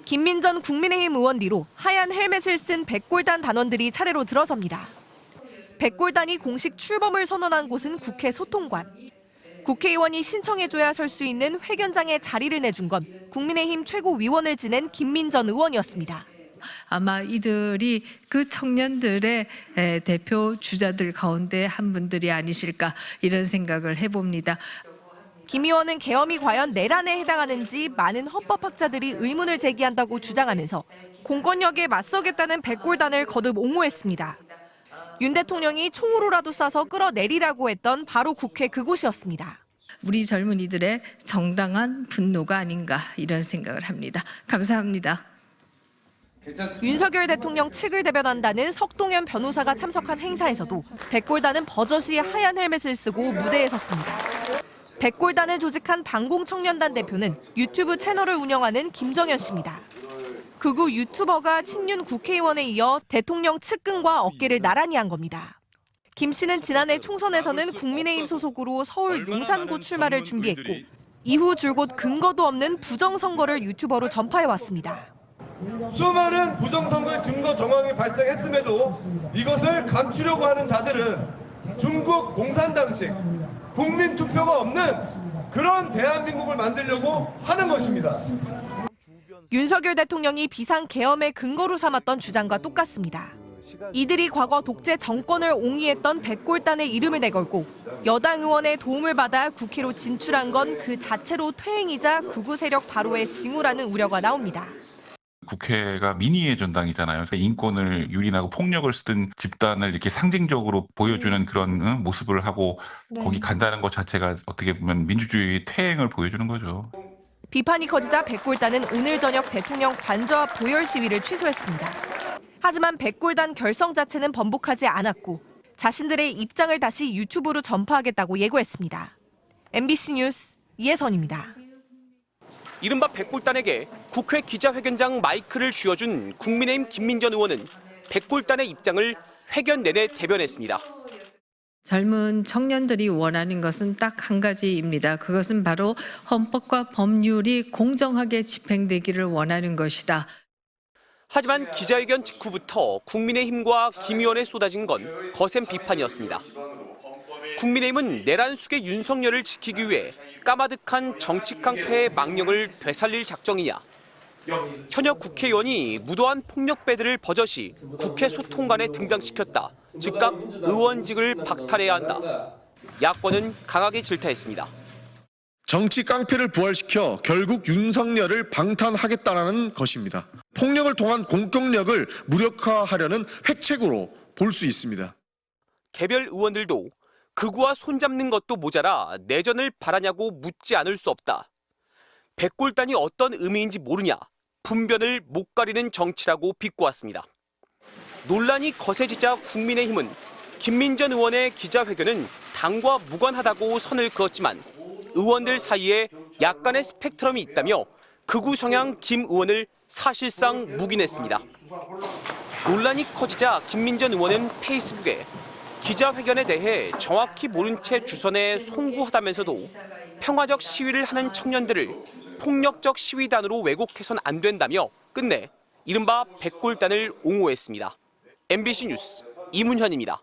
김민전 국민의힘 의원 뒤로 하얀 헬멧을 쓴 백골단 단원들이 차례로 들어섭니다. 백골단이 공식 출범을 선언한 곳은 국회 소통관. 국회의원이 신청해줘야 설 수 있는 회견장에 자리를 내준 건 국민의힘 최고위원을 지낸 김민전 의원이었습니다. 아마 이들이 그 청년들의 대표 주자들 가운데 한 분들이 아니실까 이런 생각을 해봅니다. 김 의원은 계엄이 과연 내란에 해당하는지 많은 헌법학자들이 의문을 제기한다고 주장하면서 공권력에 맞서겠다는 백골단을 거듭 옹호했습니다. 윤 대통령이 총으로라도 쏴서 끌어내리라고 했던 바로 국회 그곳이었습니다. 우리 젊은이들의 정당한 분노가 아닌가 이런 생각을 합니다. 감사합니다. 윤석열 대통령 측을 대변한다는 석동현 변호사가 참석한 행사에서도 백골단은 버젓이 하얀 헬멧을 쓰고 무대에 섰습니다. 백골단을 조직한 방공청년단 대표는 유튜브 채널을 운영하는 김정현 씨입니다. 극우 유튜버가 친윤 국회의원에 이어 대통령 측근과 어깨를 나란히 한 겁니다. 김 씨는 지난해 총선에서는 국민의힘 소속으로 서울 용산구 출마를 준비했고 이후 줄곧 근거도 없는 부정선거를 유튜버로 전파해왔습니다. 수많은 부정선거의 증거 정황이 발생했음에도 이것을 감추려고 하는 자들은 중국 공산당식 국민투표가 없는 그런 대한민국을 만들려고 하는 것입니다. 윤석열 대통령이 비상계엄의 근거로 삼았던 주장과 똑같습니다. 이들이 과거 독재 정권을 옹이했던 백골단의 이름을 내걸고 여당 의원의 도움을 받아 국회로 진출한 건 그 자체로 퇴행이자 극우 세력 바로의 징후라는 우려가 나옵니다. 국회가 민의의 전당이잖아요. 인권을 유린하고 폭력을 쓰던 집단을 이렇게 상징적으로 보여주는 그런 모습을 하고 거기 간다는 것 자체가 어떻게 보면 민주주의 퇴행을 보여주는 거죠. 비판이 커지자 백골단은 오늘 저녁 대통령 관저 앞 도열 시위를 취소했습니다. 하지만 백골단 결성 자체는 번복하지 않았고 자신들의 입장을 다시 유튜브로 전파하겠다고 예고했습니다. MBC 뉴스 이혜선입니다. 이른바 백골단에게 국회 기자회견장 마이크를 쥐어준 국민의힘 김민전 의원은 백골단의 입장을 회견 내내 대변했습니다. 젊은 청년들이 원하는 것은 딱 한 가지입니다. 그것은 바로 헌법과 법률이 공정하게 집행되기를 원하는 것이다. 하지만 기자회견 직후부터 국민의힘과 김 의원에 쏟아진 건 거센 비판이었습니다. 국민의힘은 내란 숙의 윤석열을 지키기 위해 까마득한 정치 깡패의 망령을 되살릴 작정이냐. 현역 국회의원이 무도한 폭력배들을 버젓이 국회 소통관에 등장시켰다. 즉각 의원직을 박탈해야 한다. 야권은 강하게 질타했습니다. 정치 깡패를 부활시켜 결국 윤석열을 방탄하겠다는 것입니다. 폭력을 통한 공권력을 무력화하려는 획책으로 볼 수 있습니다. 개별 의원들도 극우와 손잡는 것도 모자라 내전을 바라냐고 묻지 않을 수 없다. 백골단이 어떤 의미인지 모르냐. 분변을 못 가리는 정치라고 비꼬았습니다. 논란이 거세지자 국민의힘은 김민전 의원의 기자회견은 당과 무관하다고 선을 그었지만 의원들 사이에 약간의 스펙트럼이 있다며 극우 성향 김 의원을 사실상 묵인했습니다. 논란이 커지자 김민전 의원은 페이스북에 기자회견에 대해 정확히 모른 채 주선해 송구하다면서도 평화적 시위를 하는 청년들을 폭력적 시위단으로 왜곡해선 안 된다며 끝내 이른바 백골단을 옹호했습니다. MBC 뉴스 이문현입니다.